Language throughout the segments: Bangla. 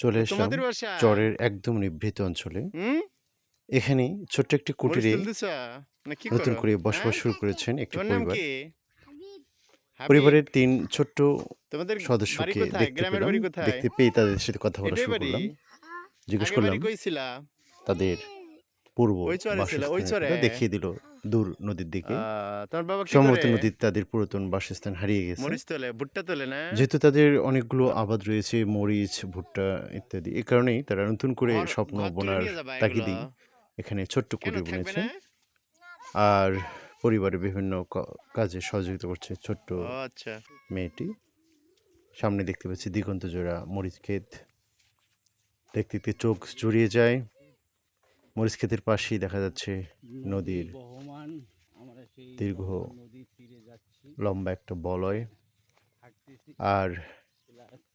চলে আসলাম তোমাদের বাসা চরের একদম নিভৃত অঞ্চলে। হুম এখানে ছোট্ট একটি মরিচ কুটিরে তুলতেছ না কি নতুন করো করে হ্যাঁ বসবাস শুরু করেছেন একটি তোমার নাম পরিবার। কি হাবিব পরিবারের ৩ ছোট্ট তোমাদের বাড়ি সদস্যকে কোথায় দেখতে গ্রামের পেলাম। বাড়ি কোথায় দেখতে পেয়ে তাদের সাথে কথা বলা এটাই শুরু বাড়ি করলাম। জিজ্ঞেস আগে করলাম বাড়ি কই ছিলা তাদের পূর্ব ওই চরে ছিল ওই বাসস্থানের চরে কথা। দেখিয়ে দিল দূর নদীর দিকে। তোমার বাবা কি সম্ভবত করে নদীতে তাদের পুরাতন বাসস্থান হারিয়ে গেছে। মরিচ তোলে ভুট্টা তোলে না যেহেতু তাদের অনেকগুলো আবাদ রয়েছে, মরিচ, ভুট্টা ইত্যাদি। এ কারণেই তারা নতুন করে ঘর স্বপ্ন ঘর তুলে বোনার নিয়ে যাবা এগুলো তাগিদেই এখানে ছোট্ট কেন কুটির থাকবে বনেছে। না আর পরিবারের বিভিন্ন কাজে সহযোগিতা করছে ছোট্ট ও আচ্ছা মেয়েটি। সামনে দেখতে পাচ্ছি দিগন্ত জোড়া মরিচ ক্ষেত। দেখতে দেখতে চোখ জুড়িয়ে যায়। মরিচ ক্ষেতের পাশেই দেখা যাচ্ছে নদীর বহমান আমরা সেই দীর্ঘ নদীর তীরে যাচ্ছি লম্বা একটা বলয়। হাঁটতেছি আর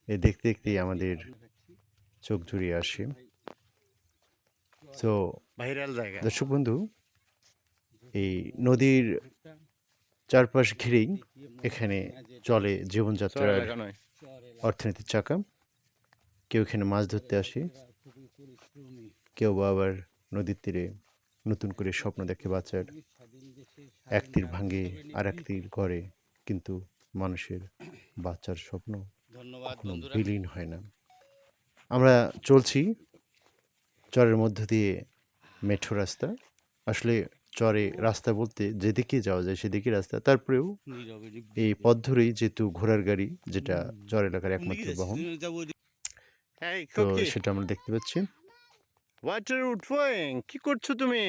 এ দেখতে দেখতেই আমাদের চোখ জুড়িয়ে আসে। তো ভাইরাল জায়গা দর্শক বন্ধু, এই নদীর চারপাশ ঘিরেই এখানে চলে চর জীবনযাত্রার এলাকা নয় অর্থনীতির চাকা। কেউ এখানে মাছ ধরতে আসে, কেউ বা আবার নদীর তীরে নতুন করে স্বপ্ন দেখে বাঁচার। এক তীর ভাঙে আর এক তীর গড়ে, কিন্তু মানুষের বাচ্চার স্বপ্ন ধন্যবাদ কখনো বন্ধুরা বিলীন হয় না। আমরা চলছি চরের মধ্য দিয়ে মেঠো রাস্তা। আসলে চরে রাস্তা বলতে যেদিকে যাওয়া যায় সেদিকে রাস্তা। তারপরেও নীরবে এই পথ ধরেই যেহেতু ঘোড়ার গাড়ি, যেটা চর এলাকার একমাত্র বাহন, এই তো খুকি সেটা আমরা দেখতে পাচ্ছি। ওয়াটার উঠবো কি করছো তুমি